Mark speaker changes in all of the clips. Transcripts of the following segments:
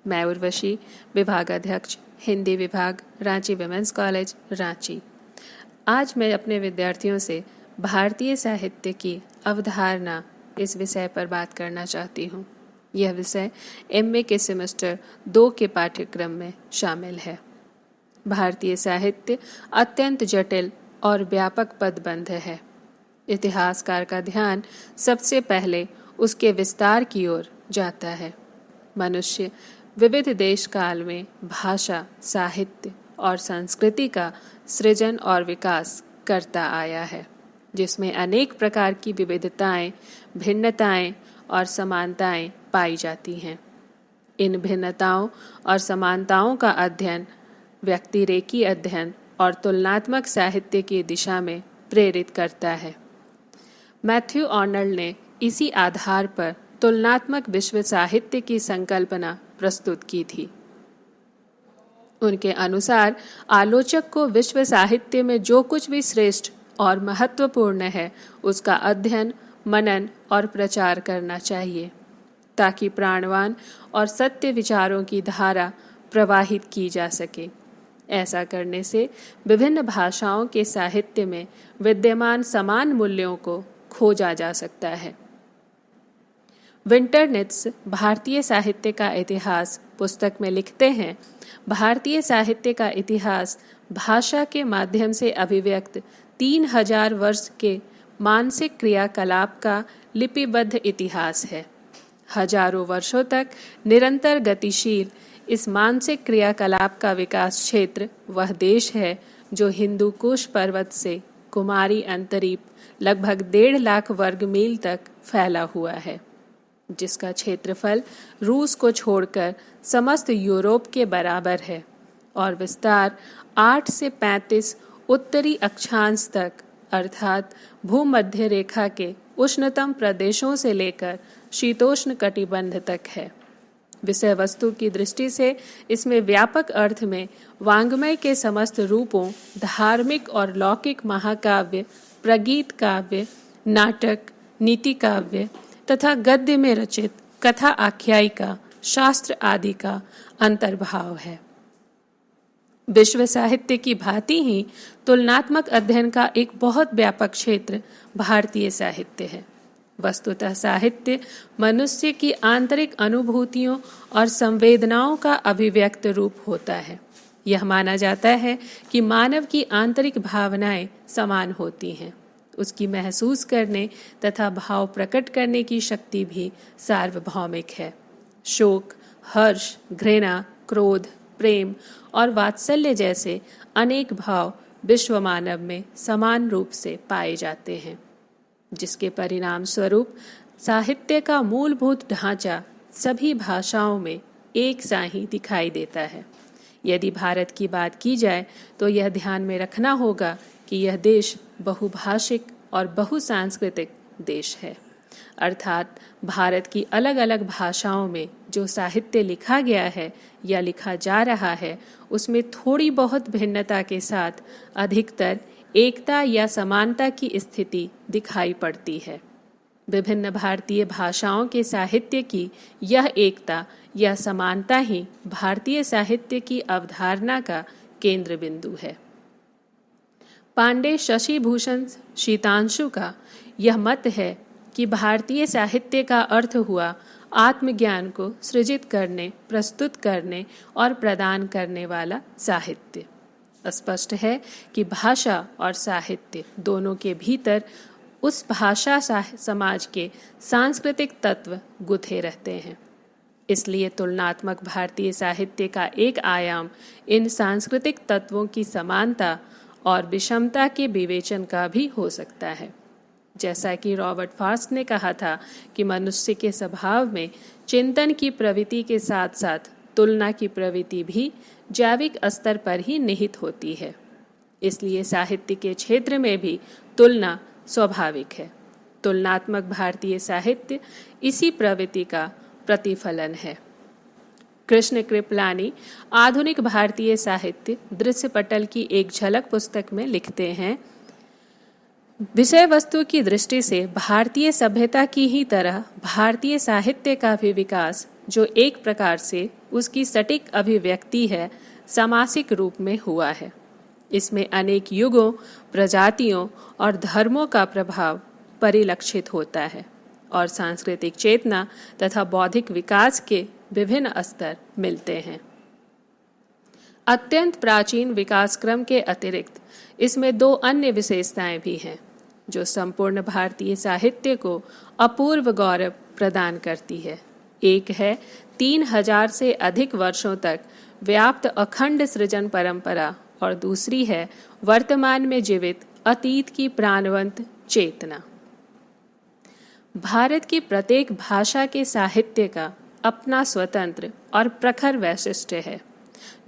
Speaker 1: मैं उर्वशी, विभागाध्यक्ष, हिंदी विभाग, रांची विमेंस कॉलेज, रांची। आज मैं अपने विद्यार्थियों से भारतीय साहित्य की अवधारणा इस विषय पर बात करना चाहती हूँ। यह विषय एमए के सेमेस्टर 2 के पाठ्यक्रम में शामिल है। भारतीय साहित्य अत्यंत जटिल और व्यापक पदबंध है। इतिहासकार का ध्यान सबसे पहले उसके विस्तार की ओर जाता है। मनुष्य विविध देश काल में भाषा, साहित्य और संस्कृति का सृजन और विकास करता आया है, जिसमें अनेक प्रकार की विविधताएं, भिन्नताएं और समानताएं पाई जाती हैं। इन भिन्नताओं और समानताओं का अध्ययन व्यक्तिरेखी अध्ययन और तुलनात्मक साहित्य की दिशा में प्रेरित करता है। मैथ्यू आर्नल्ड ने इसी आधार पर तुलनात्मक विश्व साहित्य की संकल्पना प्रस्तुत की थी। उनके अनुसार आलोचक को विश्व साहित्य में जो कुछ भी श्रेष्ठ और महत्वपूर्ण है उसका अध्ययन, मनन और प्रचार करना चाहिए, ताकि प्राणवान और सत्य विचारों की धारा प्रवाहित की जा सके। ऐसा करने से विभिन्न भाषाओं के साहित्य में विद्यमान समान मूल्यों को खोजा जा सकता है। विंटरनित्ज भारतीय साहित्य का इतिहास पुस्तक में लिखते हैं, भारतीय साहित्य का इतिहास भाषा के माध्यम से अभिव्यक्त 3000 वर्ष के मानसिक क्रियाकलाप का लिपिबद्ध इतिहास है। हजारों वर्षों तक निरंतर गतिशील इस मानसिक क्रियाकलाप का विकास क्षेत्र वह देश है जो हिंदू कुश पर्वत से कुमारी अंतरीप लगभग 1.5 लाख वर्ग मील तक फैला हुआ है, जिसका क्षेत्रफल रूस को छोड़कर समस्त यूरोप के बराबर है और विस्तार 8 से 35 उत्तरी अक्षांश तक अर्थात भूमध्य रेखा के उष्णतम प्रदेशों से लेकर शीतोष्ण कटिबंध तक है। विषय वस्तु की दृष्टि से इसमें व्यापक अर्थ में वाङ्मय के समस्त रूपों, धार्मिक और लौकिक महाकाव्य, प्रगीत काव्य, नाटक, नीति काव्य तथा गद्य में रचित कथा आख्यायिका, शास्त्र आदि का अंतर्भाव है। विश्व साहित्य की भांति ही तुलनात्मक अध्ययन का एक बहुत व्यापक क्षेत्र भारतीय साहित्य है। वस्तुतः साहित्य मनुष्य की आंतरिक अनुभूतियों और संवेदनाओं का अभिव्यक्त रूप होता है। यह माना जाता है कि मानव की आंतरिक भावनाएं समान होती हैं। उसकी महसूस करने तथा भाव प्रकट करने की शक्ति भी सार्वभौमिक है। शोक, हर्ष, घृणा, क्रोध, प्रेम और वात्सल्य जैसे अनेक भाव विश्व मानव में समान रूप से पाए जाते हैं, जिसके परिणाम स्वरूप साहित्य का मूलभूत ढांचा सभी भाषाओं में एक सा ही दिखाई देता है। यदि भारत की बात की जाए तो यह ध्यान में रखना होगा कि यह देश बहुभाषिक और बहुसांस्कृतिक देश है, अर्थात भारत की अलग अलग भाषाओं में जो साहित्य लिखा गया है या लिखा जा रहा है उसमें थोड़ी बहुत भिन्नता के साथ अधिकतर एकता या समानता की स्थिति दिखाई पड़ती है। विभिन्न भारतीय भाषाओं के साहित्य की यह एकता या समानता ही भारतीय साहित्य की अवधारणा का केंद्र बिंदु है। पांडे शशि भूषण शीतांशु का यह मत है कि भारतीय साहित्य का अर्थ हुआ आत्मज्ञान को सृजित करने, प्रस्तुत करने और प्रदान करने वाला साहित्य। स्पष्ट है कि भाषा और साहित्य दोनों के भीतर उस भाषा समाज के सांस्कृतिक तत्व गुथे रहते हैं। इसलिए तुलनात्मक भारतीय साहित्य का एक आयाम इन सांस्कृतिक तत्वों की समानता और विषमता के विवेचन का भी हो सकता है। जैसा कि रॉबर्ट फास्ट ने कहा था कि मनुष्य के स्वभाव में चिंतन की प्रवृत्ति के साथ साथ तुलना की प्रवृत्ति भी जैविक स्तर पर ही निहित होती है। इसलिए साहित्य के क्षेत्र में भी तुलना स्वाभाविक है। तुलनात्मक भारतीय साहित्य इसी प्रवृत्ति का प्रतिफलन है। कृष्ण कृपलानी आधुनिक भारतीय साहित्य दृश्य पटल की एक झलक पुस्तक में लिखते हैं, विषय वस्तु की दृष्टि से भारतीय सभ्यता की ही तरह भारतीय साहित्य का भी विकास जो एक प्रकार से उसकी सटीक अभिव्यक्ति है, समासिक रूप में हुआ है। इसमें अनेक युगों, प्रजातियों और धर्मों का प्रभाव परिलक्षित होता है और सांस्कृतिक चेतना तथा बौद्धिक विकास के विभिन्न स्तर मिलते हैं। अत्यंत प्राचीन विकास क्रम के अतिरिक्त इसमें दो अन्य विशेषताएं भी हैं जो संपूर्ण भारतीय साहित्य को अपूर्व गौरव प्रदान करती है। एक है 3000 से अधिक वर्षों तक व्याप्त अखंड सृजन परंपरा और दूसरी है वर्तमान में जीवित अतीत की प्राणवंत चेतना। भारत की प्रत्येक भाषा के साहित्य का अपना स्वतंत्र और प्रखर वैशिष्ट्य है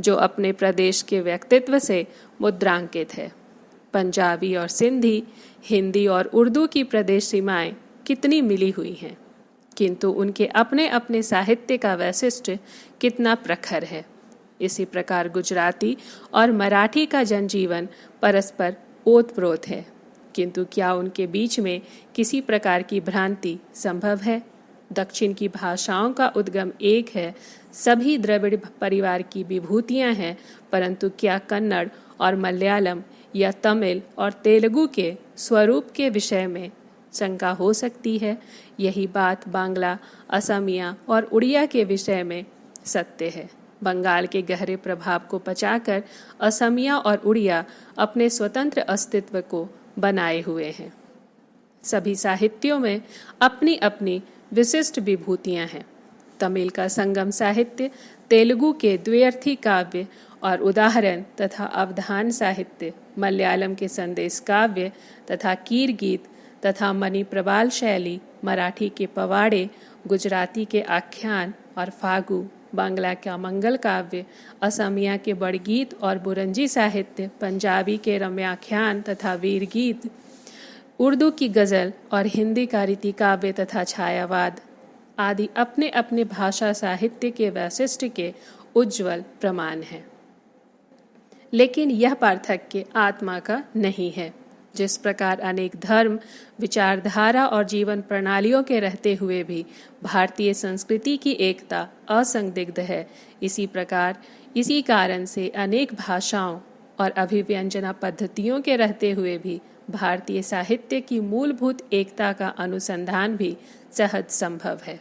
Speaker 1: जो अपने प्रदेश के व्यक्तित्व से मुद्रांकित है। पंजाबी और सिंधी, हिंदी और उर्दू की प्रदेश सीमाएं कितनी मिली हुई हैं, किंतु उनके अपने अपने साहित्य का वैशिष्ट्य कितना प्रखर है। इसी प्रकार गुजराती और मराठी का जनजीवन परस्पर ओतप्रोत है, किंतु क्या उनके बीच में किसी प्रकार की भ्रांति संभव है? दक्षिण की भाषाओं का उद्गम एक है, सभी द्रविड़ परिवार की विभूतियां हैं, परंतु क्या कन्नड़ और मलयालम या तमिल और तेलुगु के स्वरूप के विषय में शंका हो सकती है? यही बात बांग्ला, असमिया और उड़िया के विषय में सत्य है। बंगाल के गहरे प्रभाव को पचाकर असमिया और उड़िया अपने स्वतंत्र अस्तित्व को बनाए हुए हैं। सभी साहित्यों में अपनी अपनी विशिष्ट विभूतियां हैं। तमिल का संगम साहित्य, तेलुगु के द्व्यर्थी काव्य और उदाहरण तथा अवधान साहित्य, मलयालम के संदेश काव्य तथा कीर गीत तथा मणिप्रवाल शैली, मराठी के पवाड़े, गुजराती के आख्यान और फागु, बांग्ला का मंगल काव्य, असमिया के बड़गीत और बुरंजी साहित्य, पंजाबी के रम्याख्यान तथा वीर गीत, उर्दू की गज़ल और हिंदी का रीति काव्य तथा छायावाद आदि अपने अपने भाषा साहित्य के वैशिष्ट्य के उज्ज्वल प्रमाण हैं। लेकिन यह पार्थक्य आत्मा का नहीं है। जिस प्रकार अनेक धर्म, विचारधारा और जीवन प्रणालियों के रहते हुए भी भारतीय संस्कृति की एकता असंदिग्ध है, इसी प्रकार इसी कारण से अनेक भाषाओं और अभिव्यंजना पद्धतियों के रहते हुए भी भारतीय साहित्य की मूलभूत एकता का अनुसंधान भी सहज संभव है।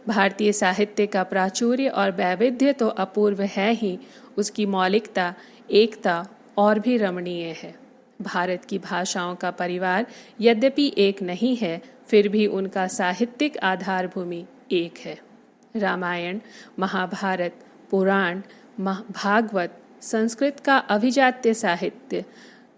Speaker 1: भारतीय साहित्य का प्राचुर्य और वैविध्य तो अपूर्व है ही, उसकी मौलिकता, एकता और भी रमणीय है। भारत की भाषाओं का परिवार यद्यपि एक नहीं है, फिर भी उनका साहित्यिक आधार भूमि एक है। रामायण, महाभारत, पुराण, भागवत संस्कृत का अभिजात्य साहित्य,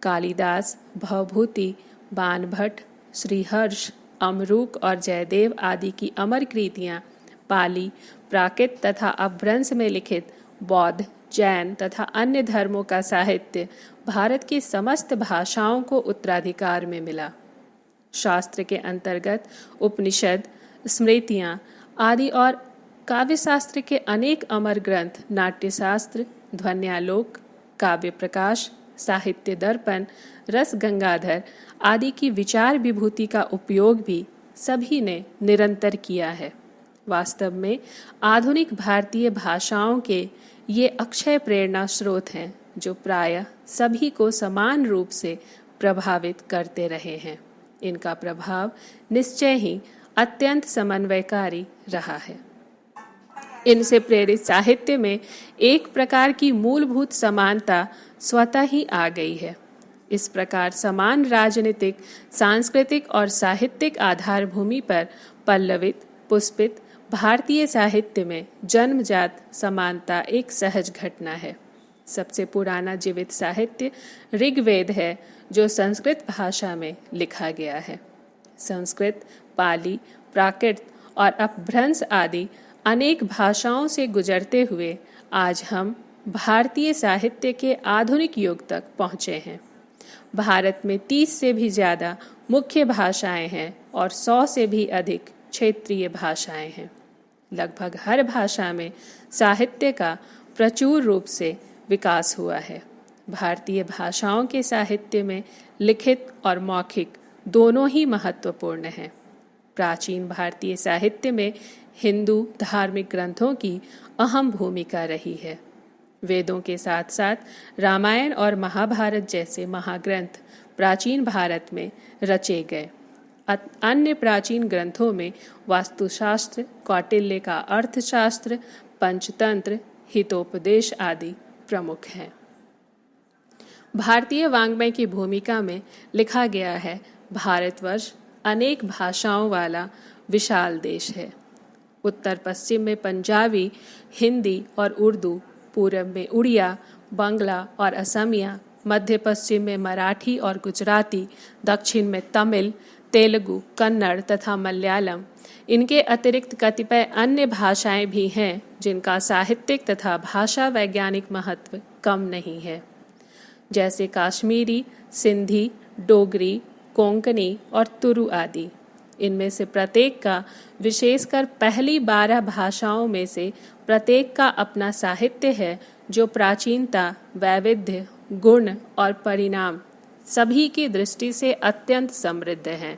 Speaker 1: कालिदास, भवभूति, बाणभट्ट, श्रीहर्ष, अमरूक और जयदेव आदि की अमर कृतियाँ, पाली, प्राकृत तथा अपभ्रंश में लिखित बौद्ध, जैन तथा अन्य धर्मों का साहित्य भारत की समस्त भाषाओं को उत्तराधिकार में मिला। शास्त्र के अंतर्गत उपनिषद, स्मृतियाँ आदि और काव्यशास्त्र के अनेक अमर ग्रंथ, नाट्यशास्त्र, ध्वन्यालोक, काव्य प्रकाश, साहित्य दर्पण, रस गंगाधर आदि की विचार विभूति का उपयोग भी सभी ने निरंतर किया है। वास्तव में आधुनिक भारतीय भाषाओं के ये अक्षय प्रेरणा स्रोत हैं जो प्रायः सभी को समान रूप से प्रभावित करते रहे हैं। इनका प्रभाव निश्चय ही अत्यंत समन्वयकारी रहा है। इनसे प्रेरित साहित्य में एक प्रकार की मूलभूत समानता स्वतः ही आ गई है। इस प्रकार समान राजनीतिक, सांस्कृतिक और साहित्यिक आधार भूमि पर पल्लवित, पुष्पित भारतीय साहित्य में जन्मजात समानता एक सहज घटना है। सबसे पुराना जीवित साहित्य ऋग्वेद है जो संस्कृत भाषा में लिखा गया है। संस्कृत, पाली, प्राकृत और अपभ्रंश आदि अनेक भाषाओं से गुजरते हुए आज हम भारतीय साहित्य के आधुनिक युग तक पहुँचे हैं। भारत में 30 से भी ज़्यादा मुख्य भाषाएं हैं और 100 से भी अधिक क्षेत्रीय भाषाएं हैं। लगभग हर भाषा में साहित्य का प्रचुर रूप से विकास हुआ है। भारतीय भाषाओं के साहित्य में लिखित और मौखिक दोनों ही महत्वपूर्ण हैं। प्राचीन भारतीय साहित्य में हिंदू धार्मिक ग्रंथों की अहम भूमिका रही है। वेदों के साथ साथ रामायण और महाभारत जैसे महाग्रंथ प्राचीन भारत में रचे गए। अन्य प्राचीन ग्रंथों में वास्तुशास्त्र, कौटिल्य का अर्थशास्त्र, पंचतंत्र, हितोपदेश आदि प्रमुख हैं। भारतीय वाङ्मय की भूमिका में लिखा गया है, भारतवर्ष अनेक भाषाओं वाला विशाल देश है। उत्तर पश्चिम में पंजाबी, हिंदी और उर्दू, पूरब में उड़िया, बांग्ला और असमिया, मध्य पश्चिम में मराठी और गुजराती, दक्षिण में तमिल, तेलुगु, कन्नड़ तथा मलयालम। इनके अतिरिक्त कतिपय अन्य भाषाएं भी हैं जिनका साहित्यिक तथा भाषा वैज्ञानिक महत्व कम नहीं है, जैसे काश्मीरी, सिंधी, डोगरी, कोंकणी और तुरु आदि। इनमें से प्रत्येक का, विशेषकर पहली 12 भाषाओं में से प्रत्येक का अपना साहित्य है जो प्राचीनता, वैविध्य, गुण और परिणाम सभी की दृष्टि से अत्यंत समृद्ध हैं।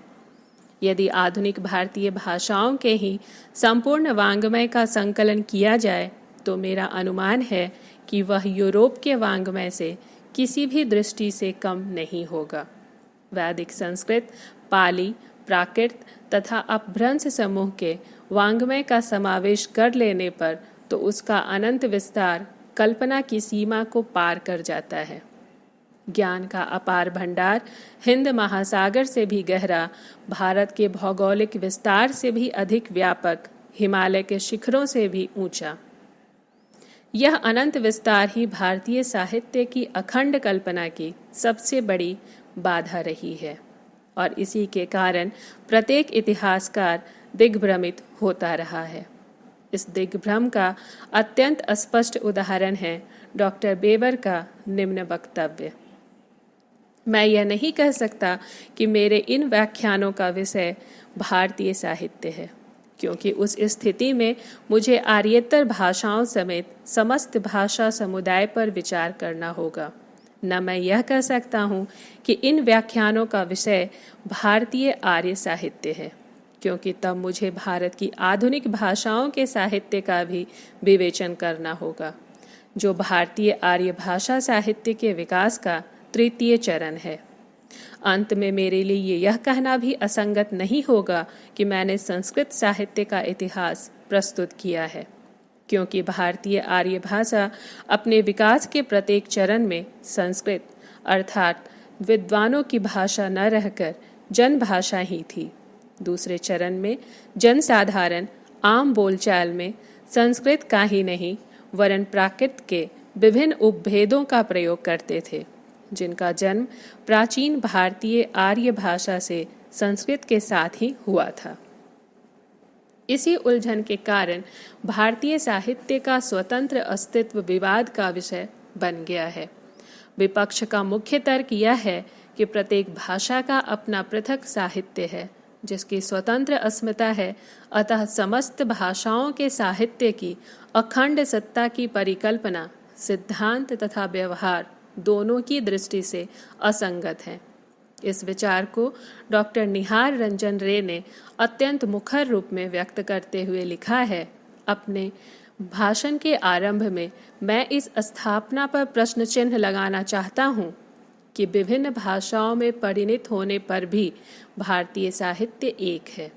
Speaker 1: यदि आधुनिक भारतीय भाषाओं के ही संपूर्ण वाङ्मय का संकलन किया जाए तो मेरा अनुमान है कि वह यूरोप के वाङ्मय से किसी भी दृष्टि से कम नहीं होगा। वैदिक संस्कृत, पाली, प्राकृत तथा अपभ्रंश समूह के वाङ्मय का समावेश कर लेने पर तो उसका अनंत विस्तार कल्पना की सीमा को पार कर जाता है। ज्ञान का अपार भंडार हिंद महासागर से भी गहरा, भारत के भौगोलिक विस्तार से भी अधिक व्यापक, हिमालय के शिखरों से भी ऊंचा। यह अनंत विस्तार ही भारतीय साहित्य की अखंड कल्पना की सबसे बड़ी बाधा रही है और इसी के कारण प्रत्येक इतिहासकार दिग्भ्रमित होता रहा है। इस दिग्भ्रम का अत्यंत स्पष्ट उदाहरण है डॉक्टर बेबर का निम्न वक्तव्य। मैं यह नहीं कह सकता कि मेरे इन व्याख्यानों का विषय भारतीय साहित्य है, क्योंकि उस स्थिति में मुझे आर्येतर भाषाओं समेत समस्त भाषा समुदाय पर विचार करना होगा। न मैं यह कह सकता हूँ कि इन व्याख्यानों का विषय भारतीय आर्य साहित्य है, क्योंकि तब मुझे भारत की आधुनिक भाषाओं के साहित्य का भी विवेचन करना होगा, जो भारतीय आर्य भाषा साहित्य के विकास का तृतीय चरण है। अंत में मेरे लिए यह कहना भी असंगत नहीं होगा कि मैंने संस्कृत साहित्य का इतिहास प्रस्तुत किया है, क्योंकि भारतीय आर्य भाषा अपने विकास के प्रत्येक चरण में संस्कृत अर्थात विद्वानों की भाषा न रहकर जनभाषा ही थी। दूसरे चरण में जनसाधारण आम बोलचाल में संस्कृत का ही नहीं वरन प्राकृत के विभिन्न उपभेदों का प्रयोग करते थे, जिनका जन्म प्राचीन भारतीय आर्य भाषा से संस्कृत के साथ ही हुआ था। इसी उलझन के कारण भारतीय साहित्य का स्वतंत्र अस्तित्व विवाद का विषय बन गया है। विपक्ष का मुख्य तर्क यह है कि प्रत्येक भाषा का अपना पृथक साहित्य है, जिसकी स्वतंत्र अस्मिता है, अतः समस्त भाषाओं के साहित्य की अखंड सत्ता की परिकल्पना सिद्धांत तथा व्यवहार दोनों की दृष्टि से असंगत है। इस विचार को डॉक्टर निहार रंजन रे ने अत्यंत मुखर रूप में व्यक्त करते हुए लिखा है। अपने भाषण के आरंभ में मैं इस स्थापना पर प्रश्न चिन्ह लगाना चाहता हूँ कि विभिन्न भाषाओं में परिणित होने पर भी भारतीय साहित्य एक है।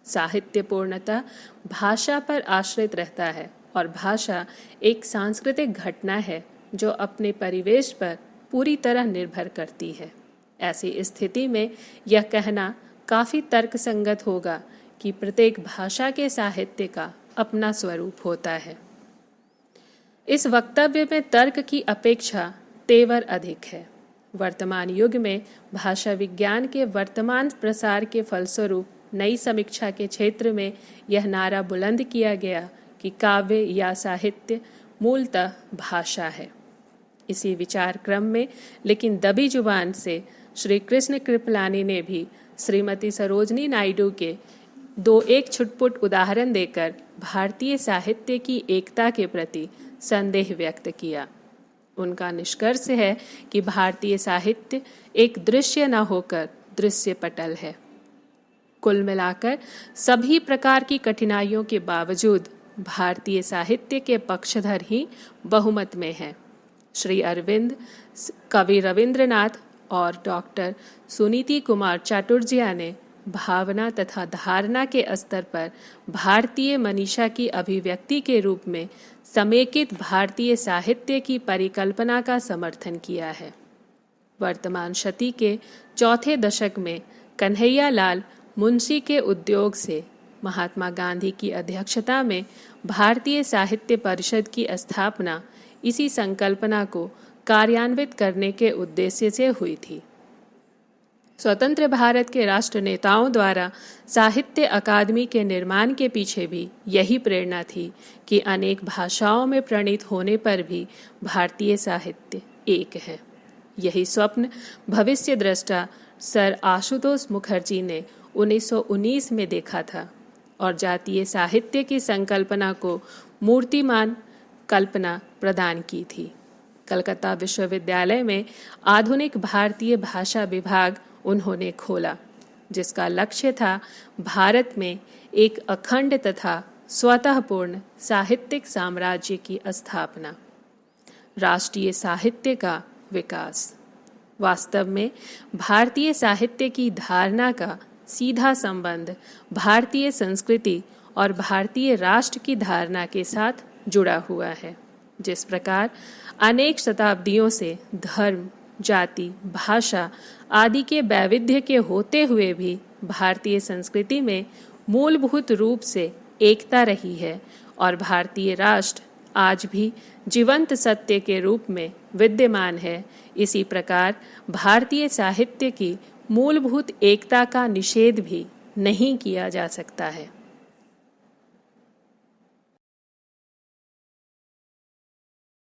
Speaker 1: साहित्य पूर्णतः भाषा पर आश्रित रहता है और भाषा एक सांस्कृतिक घटना है जो अपने परिवेश पर पूरी तरह निर्भर करती है। ऐसी स्थिति में यह कहना काफी तर्कसंगत होगा कि प्रत्येक भाषा के साहित्य का अपना स्वरूप होता है। इस वक्तव्य में तर्क की अपेक्षा तेवर अधिक है। वर्तमान युग में भाषा विज्ञान के वर्तमान प्रसार के फलस्वरूप नई समीक्षा के क्षेत्र में यह नारा बुलंद किया गया कि काव्य या साहित्य मूलतः भाषा है। इसी विचार क्रम में लेकिन दबी जुबान से श्री कृष्ण कृपलानी ने भी श्रीमती सरोजनी नायडू के दो एक छुटपुट उदाहरण देकर भारतीय साहित्य की एकता के प्रति संदेह व्यक्त किया। उनका निष्कर्ष है कि भारतीय साहित्य एक दृश्य न होकर दृश्य पटल है। कुल मिलाकर सभी प्रकार की कठिनाइयों के बावजूद भारतीय साहित्य के पक्षधर ही बहुमत में हैं। श्री अरविंद, कवि रविंद्रनाथ और डॉक्टर सुनीति कुमार चाटुर्जिया ने भावना तथा धारणा के स्तर पर भारतीय मनीषा की अभिव्यक्ति के रूप में समेकित भारतीय साहित्य की परिकल्पना का समर्थन किया है। वर्तमान शती के चौथे दशक में कन्हैया लाल मुंशी के उद्योग से महात्मा गांधी की अध्यक्षता में भारतीय साहित्य परिषद की स्थापना इसी संकल्पना को कार्यान्वित करने के उद्देश्य से हुई थी। स्वतंत्र भारत के राष्ट्र नेताओं द्वारा साहित्य अकादमी के निर्माण के पीछे भी यही प्रेरणा थी कि अनेक भाषाओं में प्रणीत होने पर भी भारतीय साहित्य एक है। यही स्वप्न भविष्य दृष्टा सर आशुतोष मुखर्जी ने 1919 में देखा था और जातीय साहित्य की संकल्पना को मूर्तिमान कल्पना प्रदान की थी। कलकत्ता विश्वविद्यालय में आधुनिक भारतीय भाषा विभाग उन्होंने खोला, जिसका लक्ष्य था भारत में एक अखंड तथा स्वतःपूर्ण साहित्यिक साम्राज्य की स्थापना, राष्ट्रीय साहित्य का विकास। वास्तव में भारतीय साहित्य की धारणा का सीधा संबंध भारतीय संस्कृति और भारतीय राष्ट्र की धारणा के साथ जुड़ा हुआ है। जिस प्रकार अनेक शताब्दियों से धर्म, जाति, भाषा आदि के वैविध्य के होते हुए भी भारतीय संस्कृति में मूलभूत रूप से एकता रही है और भारतीय राष्ट्र आज भी जीवंत सत्य के रूप में विद्यमान है, इसी प्रकार भारतीय साहित्य की मूलभूत एकता का निषेध भी नहीं किया जा सकता है।